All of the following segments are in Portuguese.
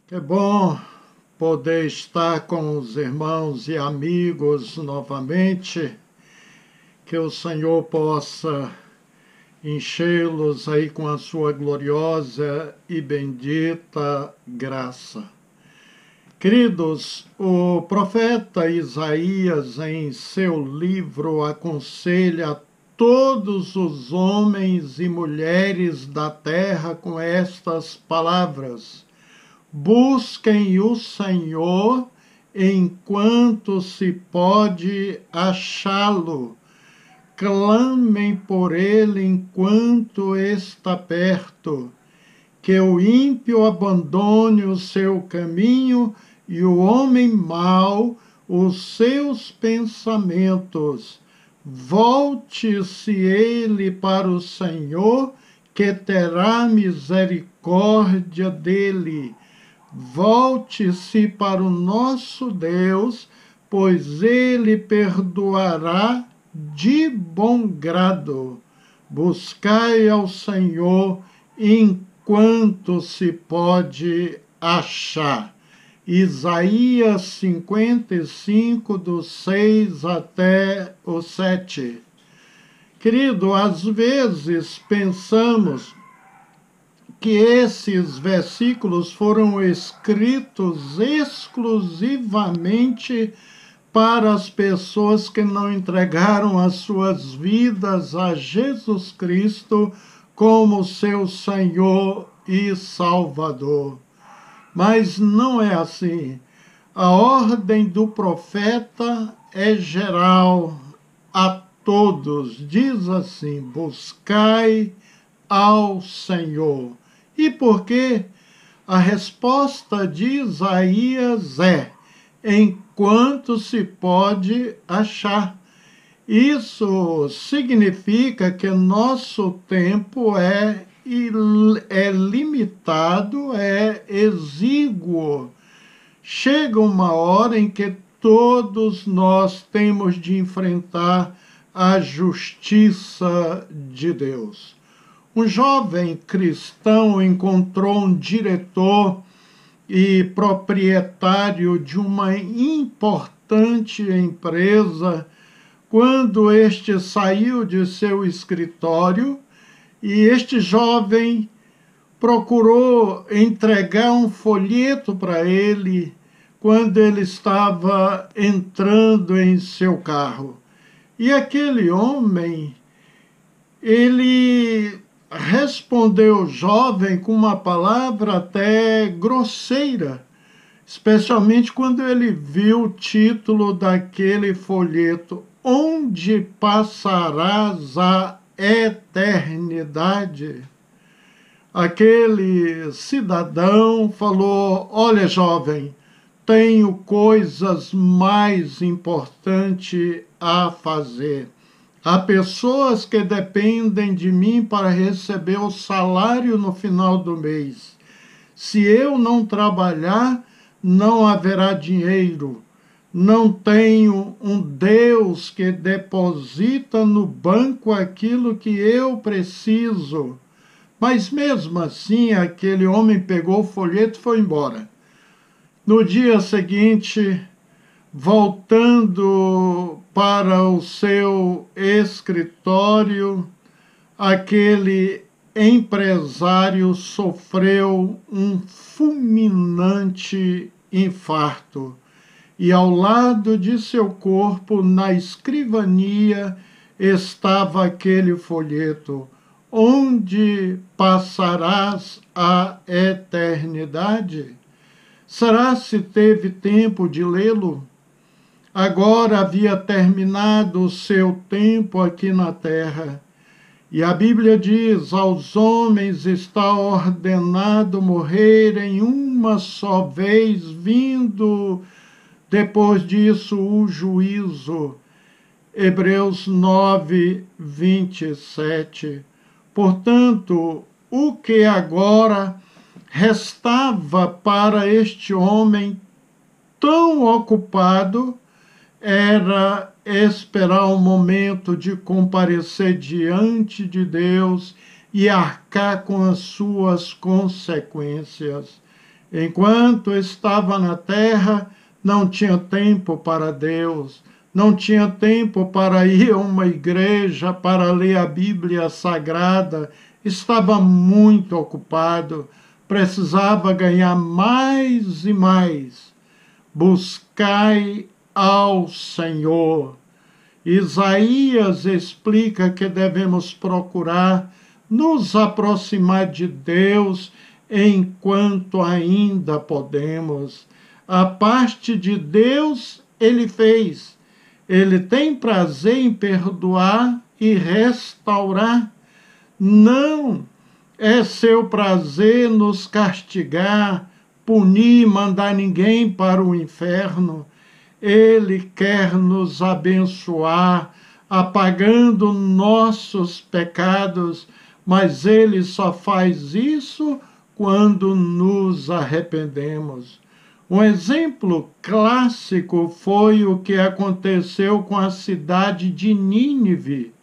É bom poder estar com os irmãos e amigos novamente, que o Senhor possa enchê-los aí com a sua gloriosa e bendita graça. Queridos, o profeta Isaías, em seu livro, aconselha todos os homens e mulheres da terra com estas palavras: busquem o Senhor enquanto se pode achá-lo. Clamem por ele enquanto está perto. Que o ímpio abandone o seu caminho e o homem mau os seus pensamentos. Volte-se ele para o Senhor, que terá misericórdia dele. Volte-se para o nosso Deus, pois ele perdoará de bom grado. Buscai ao Senhor enquanto se pode achar. Isaías 55, do 6 até o 7. Querido, às vezes pensamos que esses versículos foram escritos exclusivamente para as pessoas que não entregaram as suas vidas a Jesus Cristo como seu Senhor e Salvador. Mas não é assim. A ordem do profeta é geral a todos. Diz assim: buscai ao Senhor. E por quê? A resposta de Isaías é: enquanto se pode achar. Isso significa que nosso tempo é limitado, é exíguo. Chega uma hora em que todos nós temos de enfrentar a justiça de Deus. Um jovem cristão encontrou um diretor e proprietário de uma importante empresa quando este saiu de seu escritório, e este jovem procurou entregar um folheto para ele quando ele estava entrando em seu carro. E aquele homem, ele respondeu o jovem com uma palavra até grosseira, especialmente quando ele viu o título daquele folheto: Onde passarás a eternidade? Aquele cidadão falou: olha, jovem, tenho coisas mais importantes a fazer. Há pessoas que dependem de mim para receber o salário no final do mês. Se eu não trabalhar, não haverá dinheiro. Não tenho um Deus que deposita no banco aquilo que eu preciso. Mas mesmo assim, aquele homem pegou o folheto e foi embora. No dia seguinte, voltando para o seu escritório, aquele empresário sofreu um fulminante infarto. E ao lado de seu corpo, na escrivania, estava aquele folheto: Onde passarás a eternidade? Será se teve tempo de lê-lo? Agora havia terminado o seu tempo aqui na terra. E a Bíblia diz: aos homens está ordenado morrerem uma só vez, vindo depois disso o juízo. Hebreus 9, 27. Portanto, o que agora restava para este homem tão ocupado era esperar o momento de comparecer diante de Deus e arcar com as suas consequências. Enquanto estava na terra, não tinha tempo para Deus, não tinha tempo para ir a uma igreja, para ler a Bíblia Sagrada, estava muito ocupado, precisava ganhar mais e mais. Buscai ao Senhor. Isaías explica que devemos procurar nos aproximar de Deus enquanto ainda podemos. A parte de Deus ele fez. Ele tem prazer em perdoar e restaurar. Não é seu prazer nos castigar, punir, mandar ninguém para o inferno. Ele quer nos abençoar, apagando nossos pecados, mas ele só faz isso quando nos arrependemos. Um exemplo clássico foi o que aconteceu com a cidade de Nínive.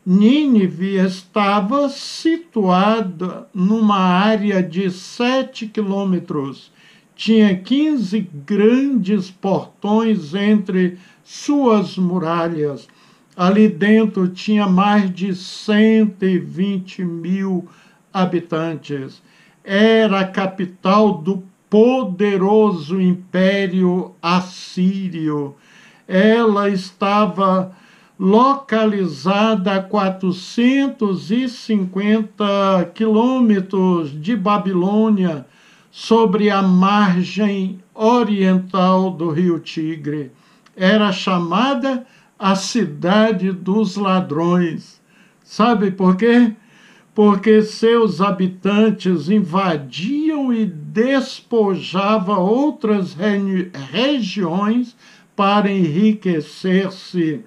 Nínive estava situada numa área de 7 quilômetros. Tinha 15 grandes portões entre suas muralhas. Ali dentro tinha mais de 120 mil habitantes. Era a capital do poderoso Império Assírio. Ela estava localizada a 450 quilômetros de Babilônia, sobre a margem oriental do rio Tigre. Era chamada a cidade dos ladrões. Sabe por quê? Porque seus habitantes invadiam e despojavam outras regiões para enriquecer-se.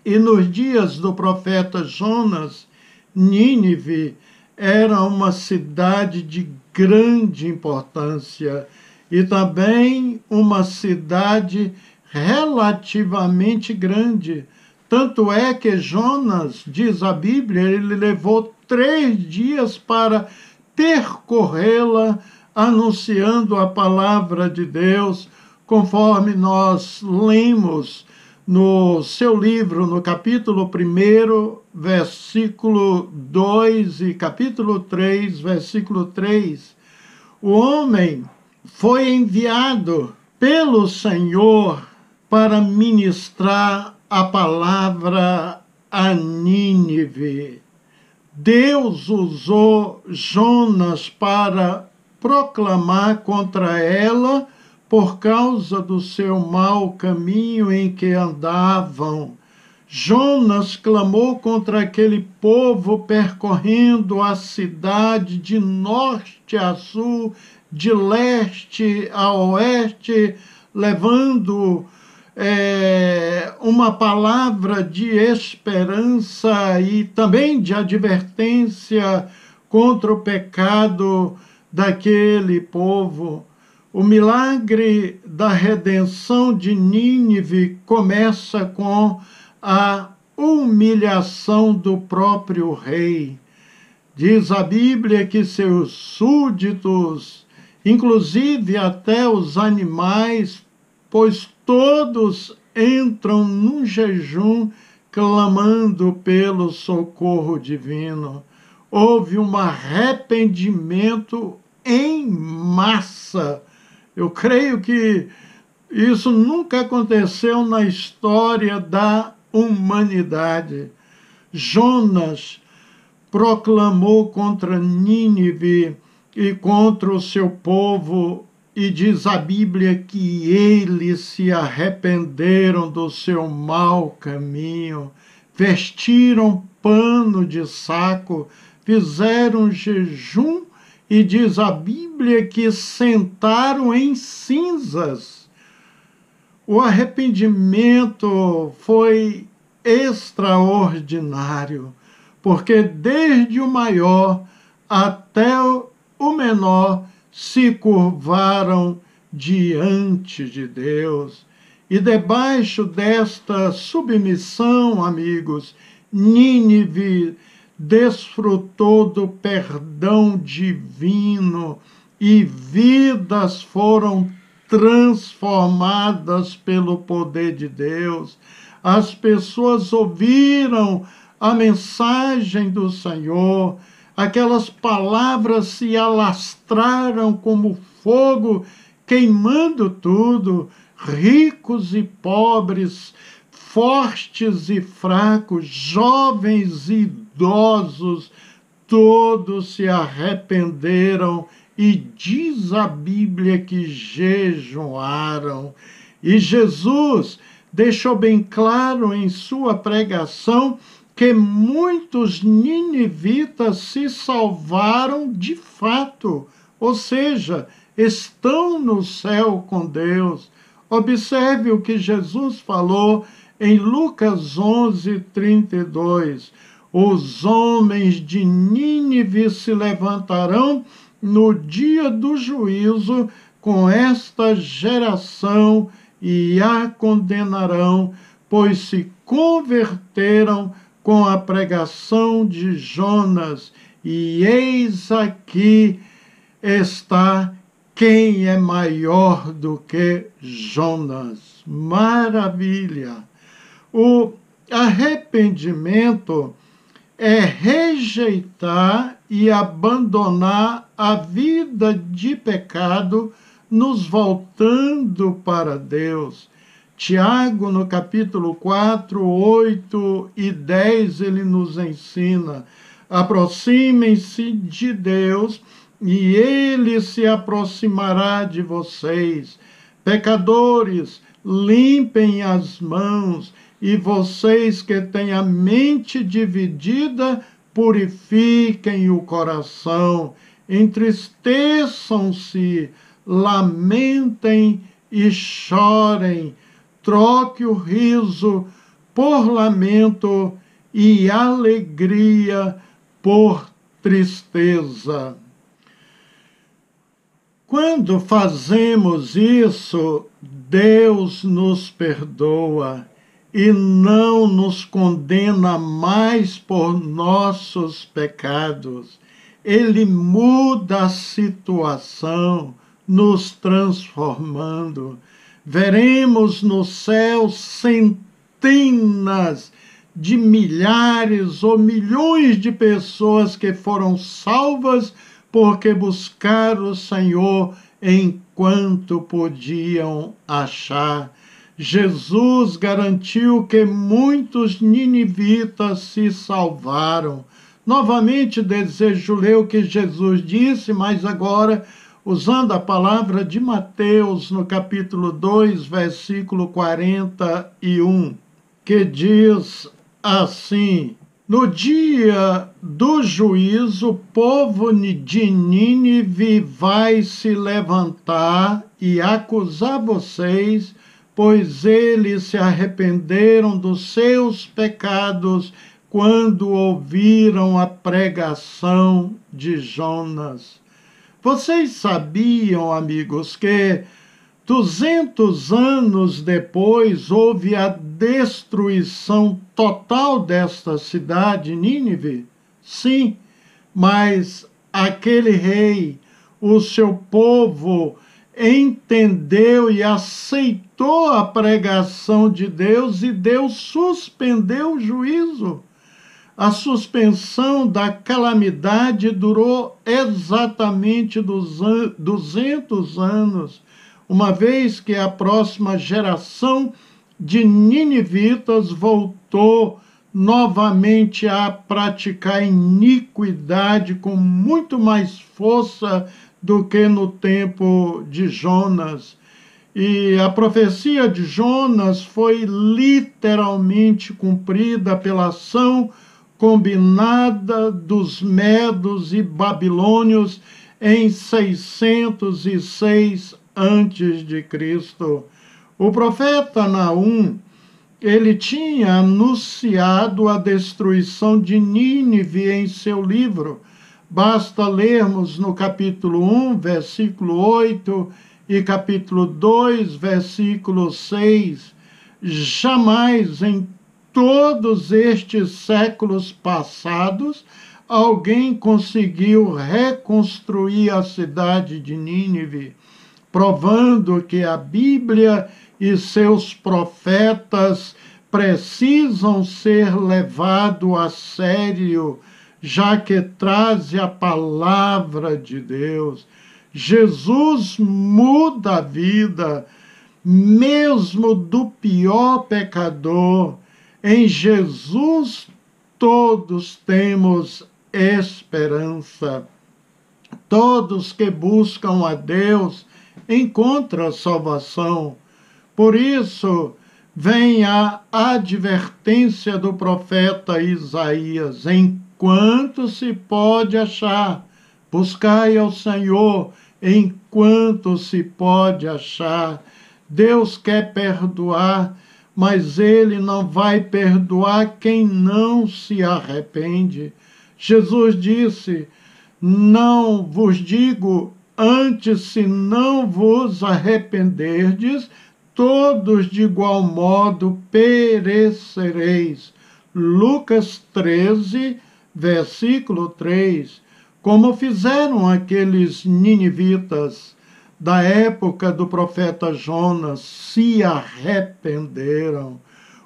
E nos dias do profeta Jonas, Nínive era uma cidade de grande importância e também uma cidade relativamente grande. Tanto é que Jonas, diz a Bíblia, ele levou 3 dias para percorrê-la, anunciando a palavra de Deus, conforme nós lemos no seu livro, no capítulo 1, versículo 2 e capítulo 3, versículo 3. O homem foi enviado pelo Senhor para ministrar a palavra a Nínive. Deus usou Jonas para proclamar contra ela por causa do seu mau caminho em que andavam. Jonas clamou contra aquele povo percorrendo a cidade de norte a sul, de leste a oeste, levando uma palavra de esperança e também de advertência contra o pecado daquele povo. O milagre da redenção de Nínive começa com a humilhação do próprio rei. Diz a Bíblia que seus súditos, inclusive até os animais, pois todos entram num jejum clamando pelo socorro divino. Houve um arrependimento em massa. Eu creio que isso nunca aconteceu na história da humanidade. Jonas proclamou contra Nínive e contra o seu povo, e diz a Bíblia que eles se arrependeram do seu mau caminho, vestiram pano de saco, fizeram jejum, e diz a Bíblia que sentaram em cinzas. O arrependimento foi extraordinário, porque desde o maior até o menor se curvaram diante de Deus. E debaixo desta submissão, amigos, Nínive desfrutou do perdão divino e vidas foram transformadas pelo poder de Deus. As pessoas ouviram a mensagem do Senhor, aquelas palavras se alastraram como fogo, queimando tudo, ricos e pobres, fortes e fracos, jovens e idosos, todos se arrependeram e diz a Bíblia que jejuaram. E Jesus deixou bem claro em sua pregação que muitos ninivitas se salvaram de fato, ou seja, estão no céu com Deus. Observe o que Jesus falou em Lucas 11:32. Os homens de Nínive se levantarão no dia do juízo com esta geração e a condenarão, pois se converteram com a pregação de Jonas. E eis aqui está quem é maior do que Jonas. Maravilha! O arrependimento é rejeitar e abandonar a vida de pecado, nos voltando para Deus. Tiago, no capítulo 4, 8 e 10, ele nos ensina: aproximem-se de Deus e ele se aproximará de vocês. Pecadores, limpem as mãos, e vocês que têm a mente dividida, purifiquem o coração. Entristeçam-se, lamentem e chorem. Troque o riso por lamento e alegria por tristeza. Quando fazemos isso, Deus nos perdoa e não nos condena mais por nossos pecados. Ele muda a situação, nos transformando. Veremos no céu centenas de milhares ou milhões de pessoas que foram salvas porque buscaram o Senhor enquanto podiam achar. Jesus garantiu que muitos ninivitas se salvaram. Novamente desejo ler o que Jesus disse, mas agora usando a palavra de Mateus, no capítulo 2, versículo 41, que diz assim: no dia do juízo, o povo de Nínive vai se levantar e acusar vocês, pois eles se arrependeram dos seus pecados quando ouviram a pregação de Jonas. Vocês sabiam, amigos, que 200 anos depois houve a destruição total desta cidade, Nínive? Sim, mas aquele rei, o seu povo, entendeu e aceitou a pregação de Deus e Deus suspendeu o juízo. A suspensão da calamidade durou exatamente 200 anos, uma vez que a próxima geração de ninivitas voltou novamente a praticar iniquidade com muito mais força do que no tempo de Jonas. E a profecia de Jonas foi literalmente cumprida pela ação combinada dos medos e babilônios em 606 a.C. O profeta Naum, ele tinha anunciado a destruição de Nínive em seu livro. Basta lermos no capítulo 1, versículo 8, e capítulo 2, versículo 6. Jamais em todos estes séculos passados alguém conseguiu reconstruir a cidade de Nínive, provando que a Bíblia e seus profetas precisam ser levados a sério, já que traz a palavra de Deus. Jesus muda a vida, mesmo do pior pecador. Em Jesus todos temos esperança. Todos que buscam a Deus encontram salvação. Por isso, vem a advertência do profeta Isaías: enquanto se pode achar, buscai ao Senhor enquanto se pode achar. Deus quer perdoar, mas Ele não vai perdoar quem não se arrepende. Jesus disse: não vos digo antes, se não vos arrependerdes, todos de igual modo perecereis. Lucas 13, versículo 3. Como fizeram aqueles ninivitas da época do profeta Jonas, se arrependeram.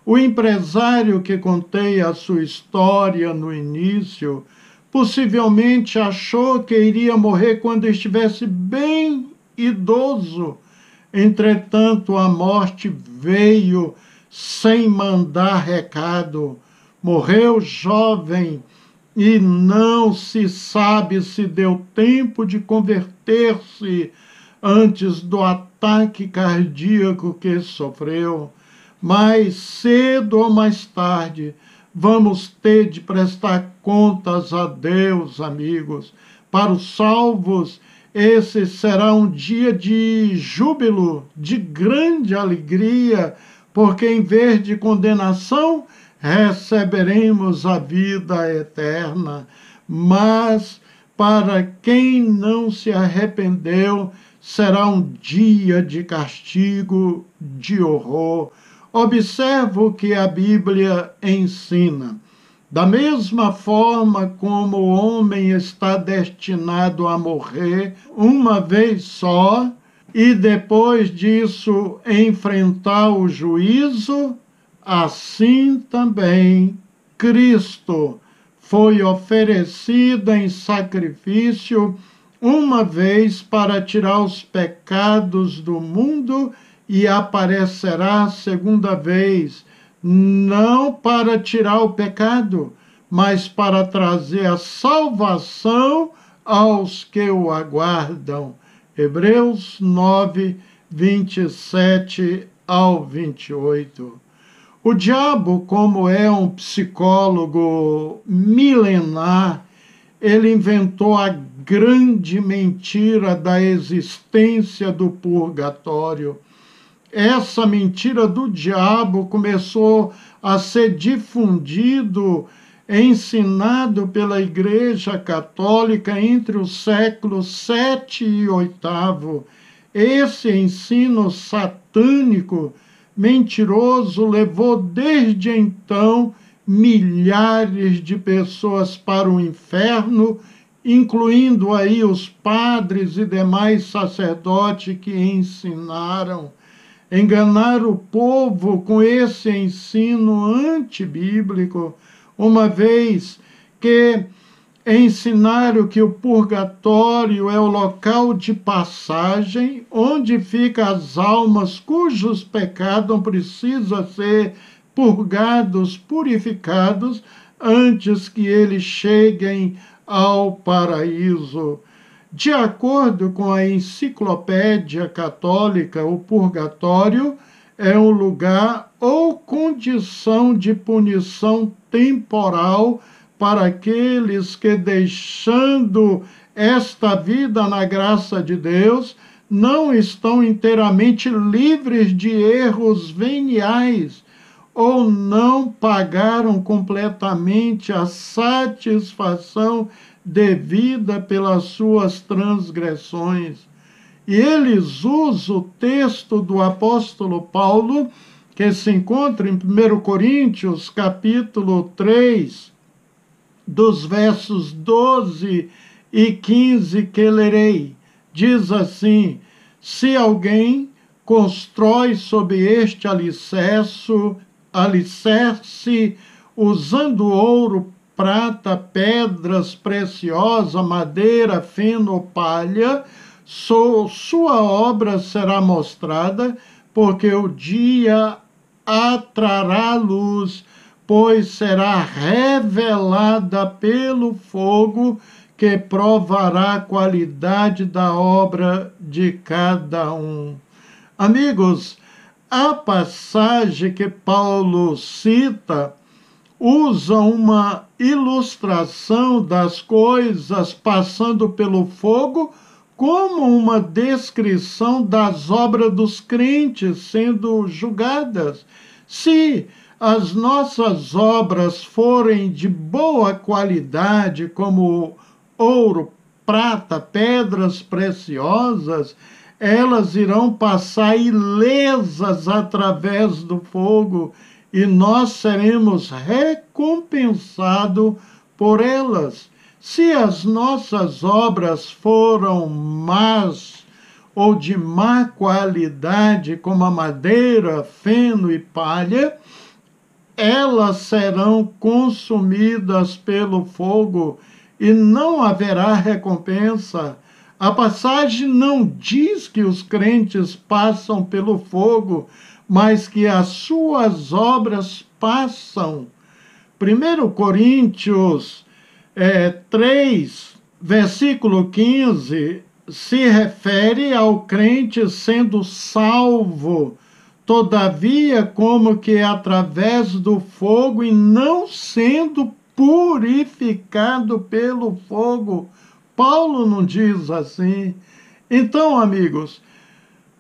O empresário que contei a sua história no início, possivelmente achou que iria morrer quando estivesse bem idoso. Entretanto, a morte veio sem mandar recado. Morreu jovem e não se sabe se deu tempo de converter-se antes do ataque cardíaco que sofreu. Mas cedo ou mais tarde vamos ter de prestar contas a Deus, amigos. Para os salvos, esse será um dia de júbilo, de grande alegria, porque em vez de condenação, receberemos a vida eterna. Mas para quem não se arrependeu, será um dia de castigo, de horror. Observa o que a Bíblia ensina. Da mesma forma como o homem está destinado a morrer uma vez só e depois disso enfrentar o juízo, assim também Cristo foi oferecido em sacrifício uma vez para tirar os pecados do mundo e aparecerá segunda vez, não para tirar o pecado, mas para trazer a salvação aos que o aguardam. Hebreus 9, 27 ao 28. O diabo, como é um psicólogo milenar, ele inventou a grande mentira da existência do purgatório. Essa mentira do diabo começou a ser difundido, ensinado pela Igreja Católica entre os séculos 7 e 8. Esse ensino satânico mentiroso levou desde então milhares de pessoas para o inferno, incluindo aí os padres e demais sacerdotes que ensinaram. Enganar o povo com esse ensino antibíblico, uma vez que ensinaram que o purgatório é o local de passagem, onde ficam as almas cujos pecados precisam ser purgados, purificados, antes que eles cheguem ao paraíso. De acordo com a Enciclopédia Católica, o purgatório é um lugar ou condição de punição temporal para aqueles que, deixando esta vida na graça de Deus, não estão inteiramente livres de erros veniais ou não pagaram completamente a satisfação devida pelas suas transgressões. E eles usam o texto do apóstolo Paulo, que se encontra em 1 Coríntios, capítulo 3, dos versos 12 e 15 que lerei. Diz assim: se alguém constrói sobre este alicerce usando ouro, prata, pedras preciosas, madeira, feno ou palha, sua obra será mostrada, porque o dia atrará luz, pois será revelada pelo fogo, que provará a qualidade da obra de cada um. Amigos, a passagem que Paulo cita usa uma ilustração das coisas passando pelo fogo como uma descrição das obras dos crentes sendo julgadas. Se as nossas obras forem de boa qualidade, como ouro, prata, pedras preciosas, elas irão passar ilesas através do fogo e nós seremos recompensados por elas. Se as nossas obras foram más ou de má qualidade, como a madeira, feno e palha, elas serão consumidas pelo fogo e não haverá recompensa. A passagem não diz que os crentes passam pelo fogo, mas que as suas obras passam. 1 Coríntios 3, versículo 15, se refere ao crente sendo salvo, todavia como que através do fogo e não sendo purificado pelo fogo. Paulo não diz assim. Então, amigos,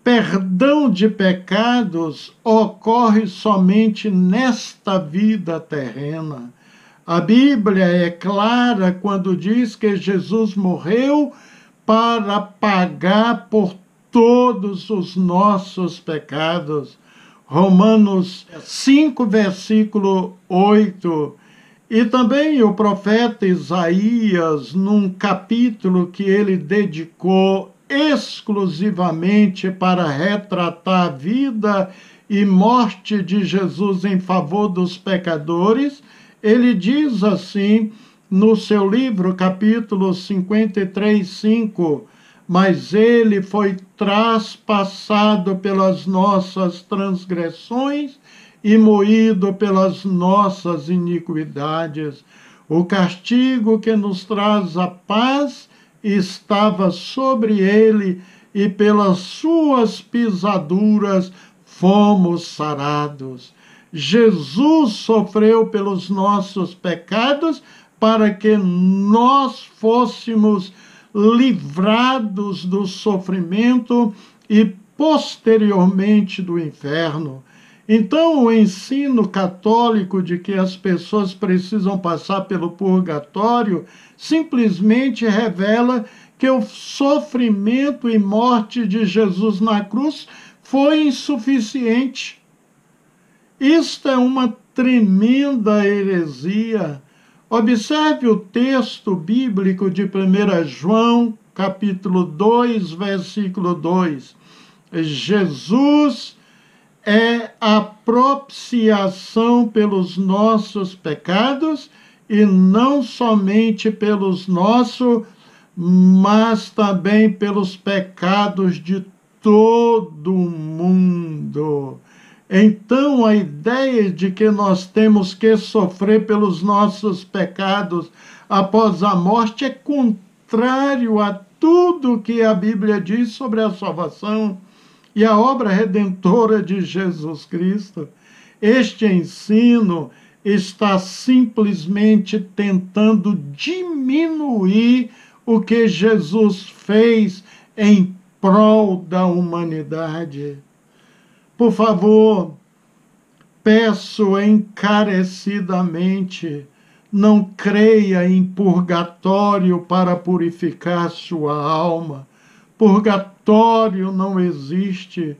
perdão de pecados ocorre somente nesta vida terrena. A Bíblia é clara quando diz que Jesus morreu para pagar por todos os nossos pecados. Romanos 5, versículo 8. E também o profeta Isaías, num capítulo que ele dedicou exclusivamente para retratar a vida e morte de Jesus em favor dos pecadores, ele diz assim no seu livro, capítulo 53, 5, mas ele foi traspassado pelas nossas transgressões e moído pelas nossas iniquidades. O castigo que nos traz a paz estava sobre ele, e pelas suas pisaduras fomos sarados. Jesus sofreu pelos nossos pecados para que nós fôssemos livrados do sofrimento e posteriormente do inferno. Então, o ensino católico de que as pessoas precisam passar pelo purgatório simplesmente revela que o sofrimento e morte de Jesus na cruz foi insuficiente. Isto é uma tremenda heresia. Observe o texto bíblico de 1 João, capítulo 2, versículo 2. Jesus é a propiciação pelos nossos pecados, e não somente pelos nossos, mas também pelos pecados de todo mundo. Então, a ideia de que nós temos que sofrer pelos nossos pecados após a morte é contrário a tudo que a Bíblia diz sobre a salvação e a obra redentora de Jesus Cristo. Este ensino está simplesmente tentando diminuir o que Jesus fez em prol da humanidade. Por favor, peço encarecidamente, não creia em purgatório para purificar sua alma. Purgatório não existe.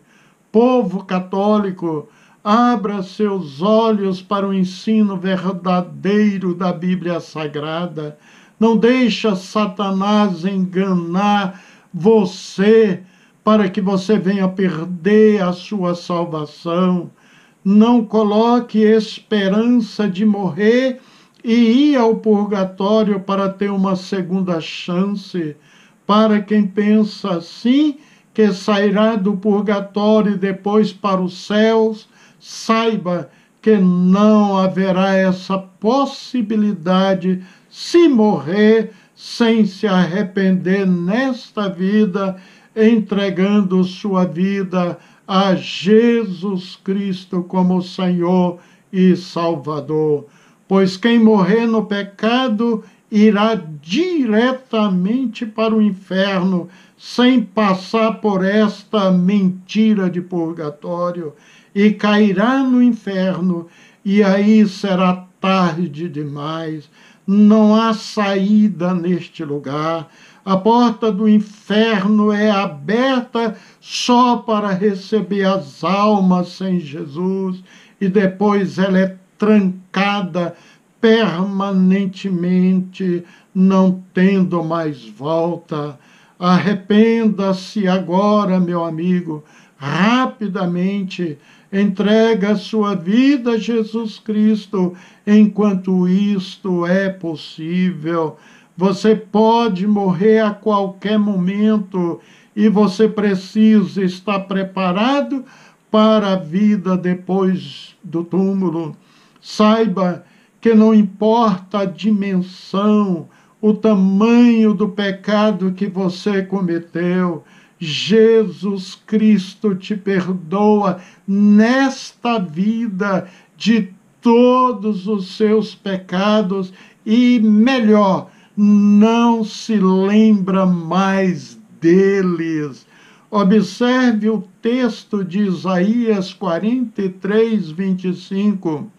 Povo católico, abra seus olhos para o ensino verdadeiro da Bíblia Sagrada. Não deixa Satanás enganar você para que você venha perder a sua salvação. Não coloque esperança de morrer e ir ao purgatório para ter uma segunda chance. Para quem pensa assim, que sairá do purgatório e depois para os céus, saiba que não haverá essa possibilidade se morrer sem se arrepender nesta vida, entregando sua vida a Jesus Cristo como Senhor e Salvador. Pois quem morrer no pecado irá diretamente para o inferno, sem passar por esta mentira de purgatório, e cairá no inferno, e aí será tarde demais. Não há saída neste lugar. A porta do inferno é aberta só para receber as almas sem Jesus, e depois ela é trancada permanentemente, não tendo mais volta. Arrependa-se agora, meu amigo, rapidamente, entrega a sua vida a Jesus Cristo, enquanto isto é possível. Você pode morrer a qualquer momento e você precisa estar preparado para a vida depois do túmulo. Saiba que não importa a dimensão, o tamanho do pecado que você cometeu, Jesus Cristo te perdoa nesta vida de todos os seus pecados e, melhor, não se lembra mais deles. Observe o texto de Isaías 43, 25.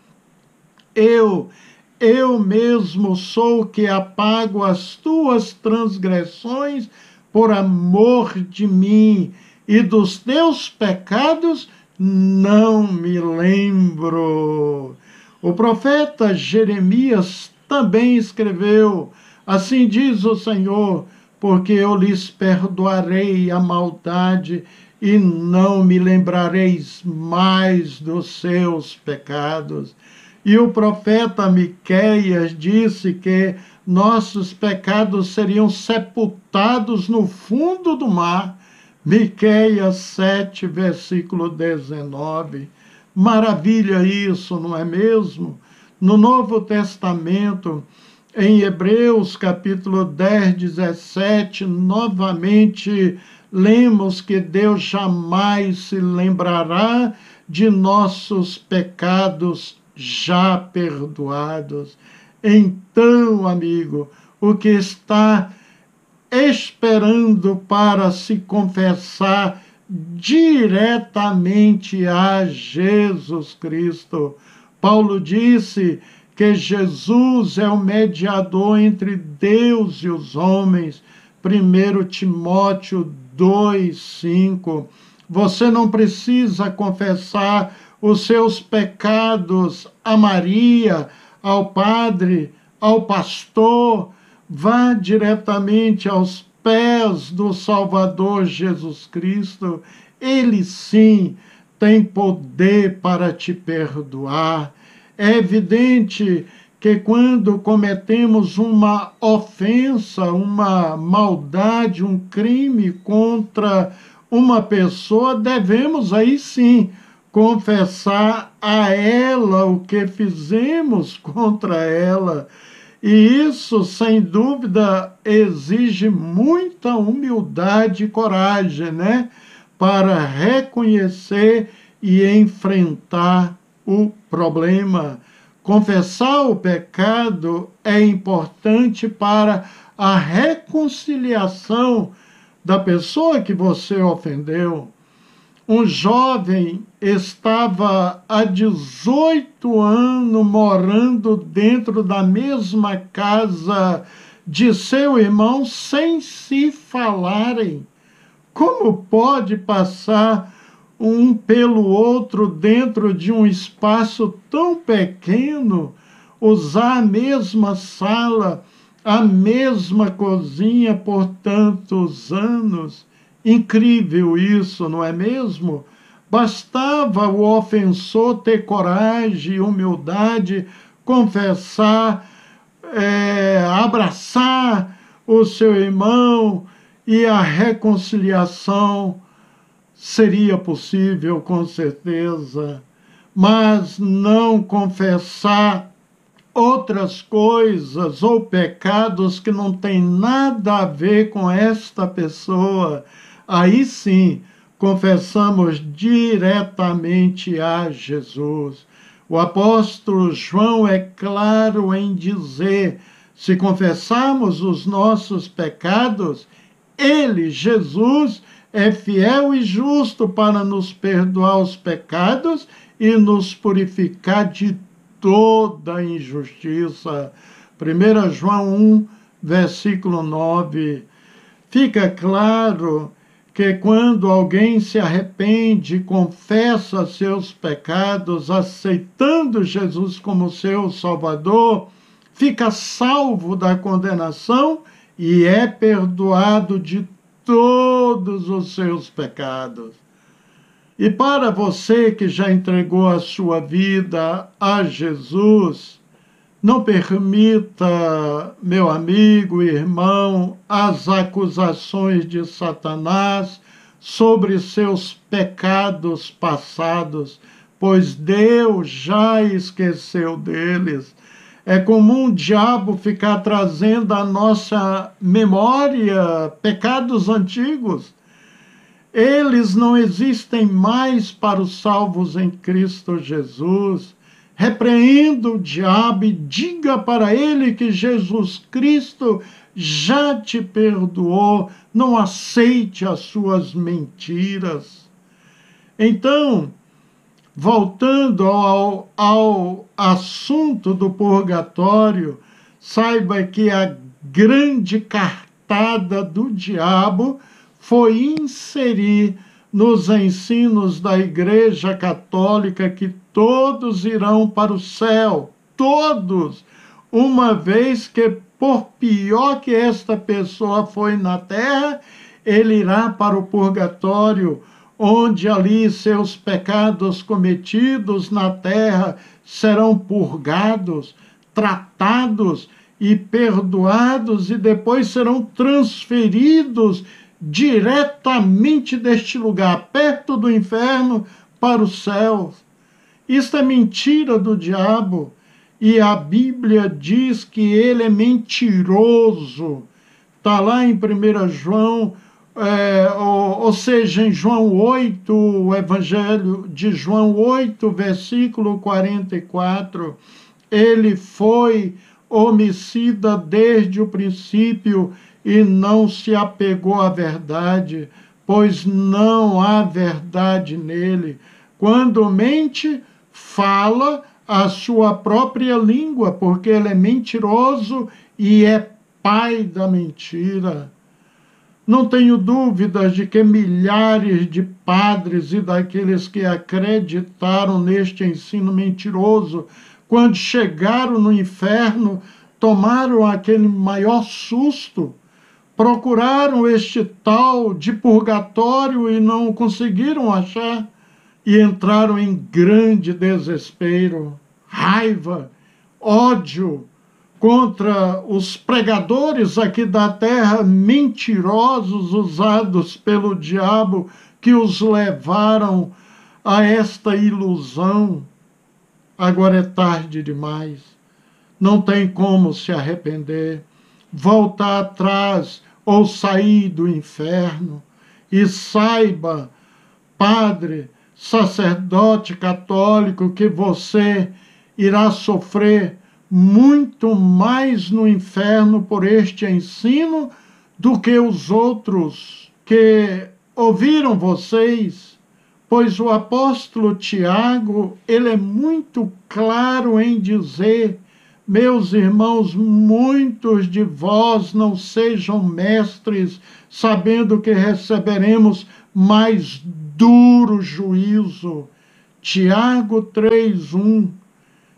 Eu mesmo sou que apago as tuas transgressões por amor de mim, e dos teus pecados não me lembro. O profeta Jeremias também escreveu: assim diz o Senhor, porque eu lhes perdoarei a maldade e não me lembrareis mais dos seus pecados. E o profeta Miqueias disse que nossos pecados seriam sepultados no fundo do mar. Miqueias 7, versículo 19. Maravilha isso, não é mesmo? No Novo Testamento, em Hebreus capítulo 10, 17, novamente lemos que Deus jamais se lembrará de nossos pecados já perdoados. Então, amigo, o que está esperando para se confessar diretamente a Jesus Cristo? Paulo disse que Jesus é o mediador entre Deus e os homens. 1 Timóteo 2, 5. Você não precisa confessar os seus pecados a Maria, ao padre, ao pastor. Vá diretamente aos pés do Salvador Jesus Cristo. Ele sim tem poder para te perdoar. É evidente que quando cometemos uma ofensa, uma maldade, um crime contra uma pessoa, devemos aí sim confessar a ela o que fizemos contra ela. E isso, sem dúvida, exige muita humildade e coragem, né? Para reconhecer e enfrentar o problema. Confessar o pecado é importante para a reconciliação da pessoa que você ofendeu. Um jovem estava há 18 anos morando dentro da mesma casa de seu irmão sem se falarem. Como pode passar um pelo outro dentro de um espaço tão pequeno, usar a mesma sala, a mesma cozinha por tantos anos. Incrível isso, não é mesmo? Bastava o ofensor ter coragem e humildade, confessar, abraçar o seu irmão, e a reconciliação seria possível, com certeza. Mas não confessar outras coisas ou pecados que não têm nada a ver com esta pessoa, aí sim confessamos diretamente a Jesus. O apóstolo João é claro em dizer: se confessarmos os nossos pecados, ele, Jesus, é fiel e justo para nos perdoar os pecados e nos purificar de toda injustiça. 1 João 1, versículo 9. Fica claro que quando alguém se arrepende, confessa seus pecados, aceitando Jesus como seu Salvador, fica salvo da condenação e é perdoado de todos os seus pecados. E para você que já entregou a sua vida a Jesus, não permita, meu amigo e irmão, as acusações de Satanás sobre seus pecados passados, pois Deus já esqueceu deles. É comum o diabo ficar trazendo à nossa memória pecados antigos. Eles não existem mais para os salvos em Cristo Jesus. Repreenda o diabo e diga para ele que Jesus Cristo já te perdoou. Não aceite as suas mentiras. Então, voltando ao assunto do purgatório, saiba que a grande cartada do diabo foi inserir nos ensinos da Igreja Católica que todos irão para o céu, todos, uma vez que, por pior que esta pessoa foi na terra, ele irá para o purgatório, onde ali seus pecados cometidos na terra serão purgados, tratados e perdoados, e depois serão transferidos diretamente deste lugar, perto do inferno, para o céu. Isto é mentira do diabo, e a Bíblia diz que ele é mentiroso. Está lá em 1 João, ou seja, em João 8, o Evangelho de João 8, versículo 44, ele foi homicida desde o princípio e não se apegou à verdade, pois não há verdade nele. Quando mente, fala a sua própria língua, porque ele é mentiroso e é pai da mentira. Não tenho dúvidas de que milhares de padres e daqueles que acreditaram neste ensino mentiroso, quando chegaram no inferno, tomaram aquele maior susto, procuraram este tal de purgatório e não conseguiram achar, e entraram em grande desespero, raiva, ódio contra os pregadores aqui da terra, mentirosos, usados pelo diabo, que os levaram a esta ilusão. Agora é tarde demais, não tem como se arrepender, voltar atrás ou sair do inferno. E saiba, padre, sacerdote católico, que você irá sofrer muito mais no inferno por este ensino do que os outros que ouviram vocês, pois o apóstolo Tiago, ele é muito claro em dizer: Meus irmãos, muitos de vós não sejam mestres, sabendo que receberemos mais duro juízo. Tiago 3:1.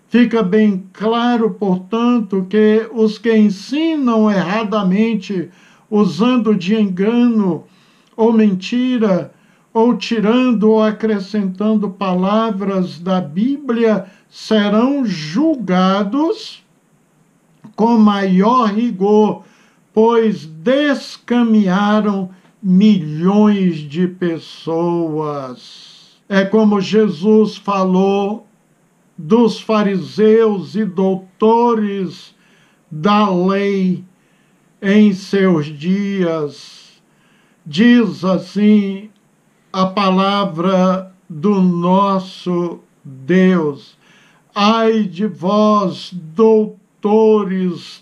Fica bem claro, portanto, que os que ensinam erradamente, usando de engano ou mentira, ou tirando ou acrescentando palavras da Bíblia, serão julgados com maior rigor, pois descaminharam milhões de pessoas. É como Jesus falou dos fariseus e doutores da lei em seus dias. Diz assim a palavra do nosso Deus: ai de vós, doutores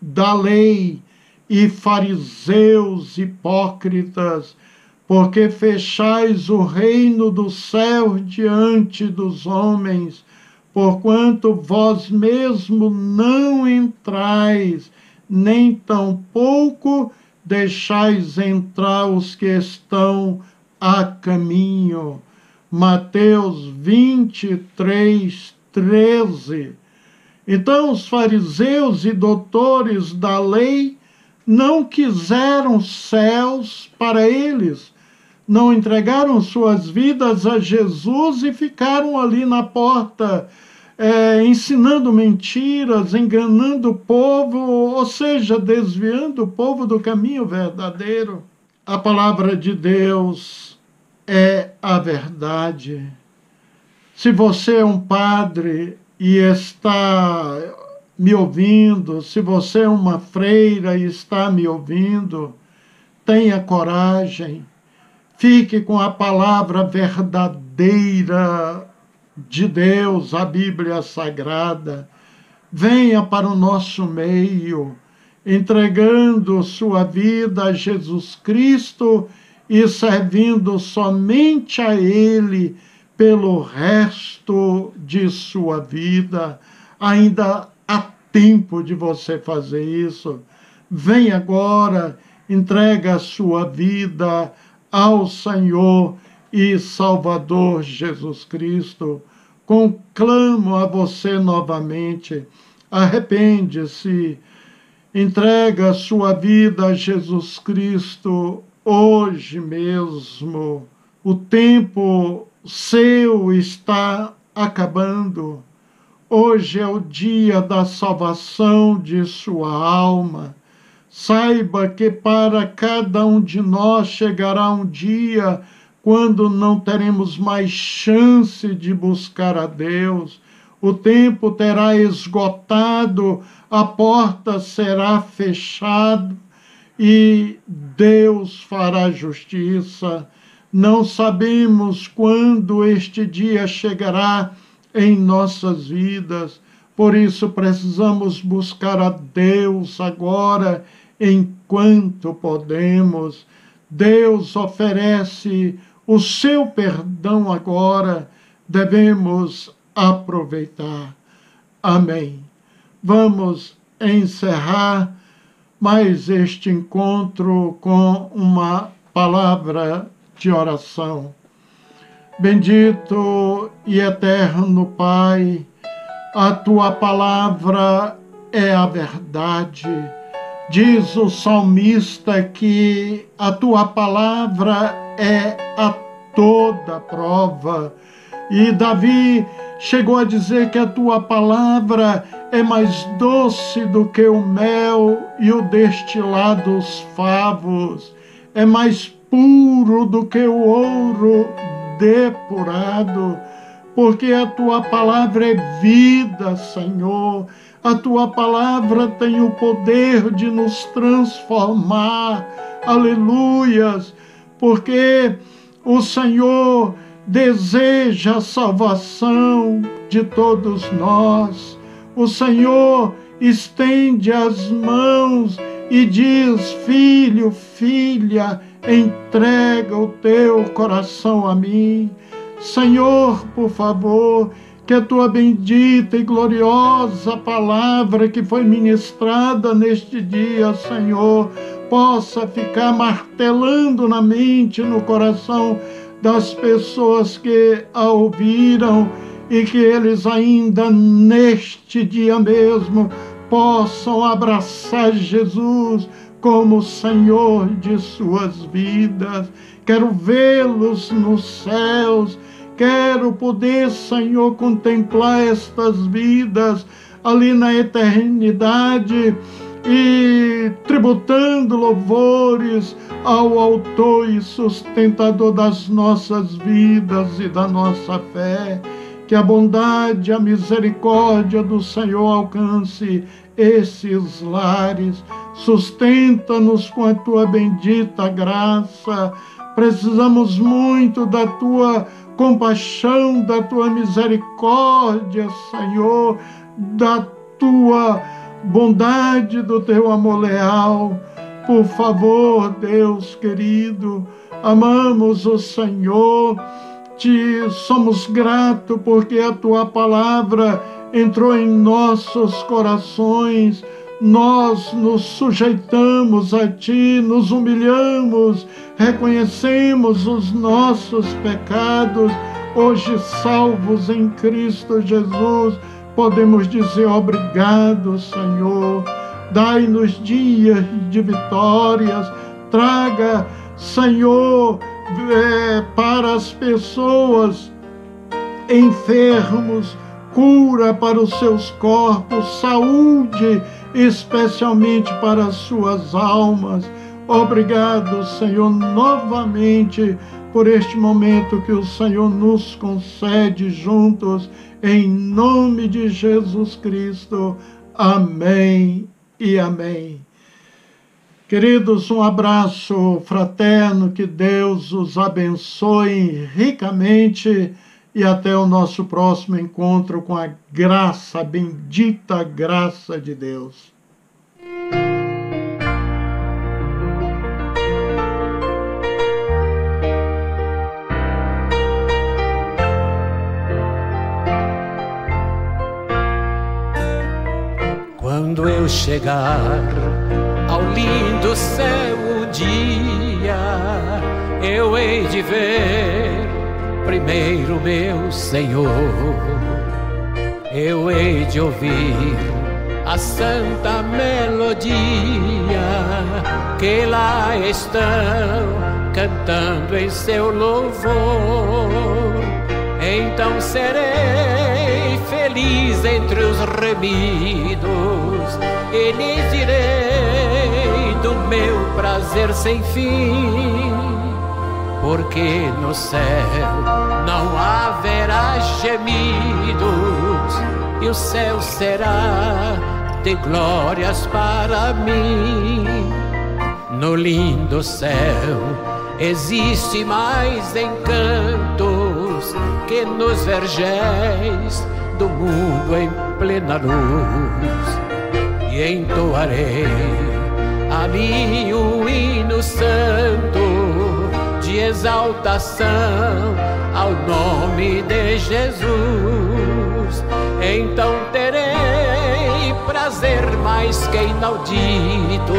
da lei e fariseus hipócritas, porque fechais o reino dos céus diante dos homens, porquanto vós mesmo não entrais, nem tampouco deixais entrar os que estão a caminho. Mateus 23:13. Então os fariseus e doutores da lei não quiseram céus para eles, não entregaram suas vidas a Jesus e ficaram ali na porta, ensinando mentiras, enganando o povo, ou seja, desviando o povo do caminho verdadeiro. A palavra de Deus é a verdade. Se você é um padre e está me ouvindo, se você é uma freira e está me ouvindo, tenha coragem, fique com a palavra verdadeira de Deus, a Bíblia Sagrada. Venha para o nosso meio, entregando sua vida a Jesus Cristo e servindo somente a Ele pelo resto de sua vida. Ainda há tempo de você fazer isso. Vem agora, entrega a sua vida ao Senhor e Salvador Jesus Cristo. Conclamo a você novamente: arrepende-se, entrega a sua vida a Jesus Cristo hoje mesmo. O tempo seu está acabando. Hoje é o dia da salvação de sua alma. Saiba que para cada um de nós chegará um dia quando não teremos mais chance de buscar a Deus. O tempo terá esgotado, a porta será fechada e Deus fará justiça. Não sabemos quando este dia chegará em nossas vidas, por isso precisamos buscar a Deus agora, enquanto podemos. Deus oferece o seu perdão agora, devemos aproveitar. Amém. Vamos encerrar mais este encontro com uma palavra de oração. Bendito e eterno Pai, a tua palavra é a verdade. Diz o salmista que a tua palavra é a toda prova. E Davi chegou a dizer que a tua palavra é mais doce do que o mel e o destilado dos favos, é mais puro do que o ouro depurado, porque a tua palavra é vida, Senhor. A tua palavra tem o poder de nos transformar. Aleluias, porque o Senhor deseja a salvação de todos nós. O Senhor estende as mãos e diz: filho, filha, entrega o teu coração a mim. Senhor, por favor, que a tua bendita e gloriosa palavra que foi ministrada neste dia, Senhor, possa ficar martelando na mente e no coração das pessoas que a ouviram, e que eles ainda neste dia mesmo possam abraçar Jesus como Senhor de suas vidas. Quero vê-los nos céus, quero poder, Senhor, contemplar estas vidas ali na eternidade e tributando louvores ao autor e sustentador das nossas vidas e da nossa fé. Que a bondade e a misericórdia do Senhor alcance esses lares. Sustenta-nos com a tua bendita graça. Precisamos muito da tua compaixão, da tua misericórdia, Senhor, da tua bondade, do teu amor leal. Por favor, Deus querido, amamos o Senhor, te somos gratos porque a tua palavra entrou em nossos corações. Nós nos sujeitamos a ti, nos humilhamos, reconhecemos os nossos pecados. Hoje, salvos em Cristo Jesus, podemos dizer obrigado, Senhor. Dai-nos dias de vitórias. Traga, Senhor, para as pessoas enfermos, cura para os seus corpos, saúde, especialmente para as suas almas. Obrigado, Senhor, novamente por este momento que o Senhor nos concede juntos, em nome de Jesus Cristo. Amém e amém. Queridos, um abraço fraterno, que Deus os abençoe ricamente e até o nosso próximo encontro com a graça, a bendita graça de Deus. Quando eu chegar ao lindo céu um dia, eu hei de ver primeiro meu Senhor. Eu hei de ouvir a santa melodia que lá estão cantando em seu louvor. Então serei feliz entre os remidos e lhes direi do meu prazer sem fim, porque no céu não haverá gemidos e o céu será de glórias para mim. No lindo céu existe mais encantos que nos vergéis do mundo em plena luz, e entoarei ali um hino santo de exaltação ao nome de Jesus. Então terei prazer mais que inaudito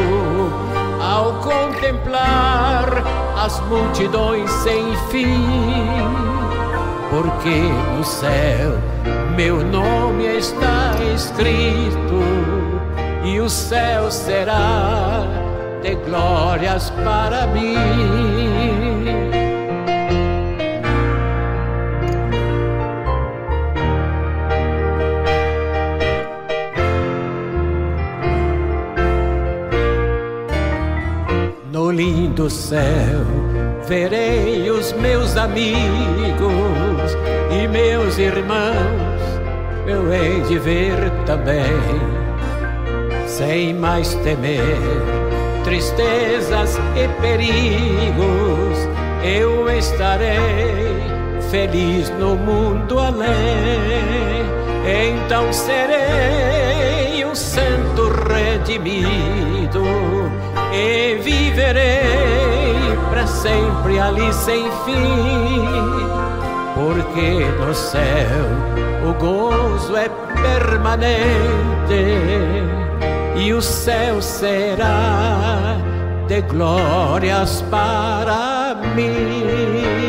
ao contemplar as multidões sem fim, porque no céu meu nome está escrito e o céu será de glórias para mim. No lindo céu verei os meus amigos e meus irmãos, eu hei de ver também, sem mais temer tristezas e perigos. Eu estarei feliz no mundo além. Então serei um santo redimido e viverei para sempre ali sem fim, porque no céu o gozo é permanente e o céu será de glórias para mim.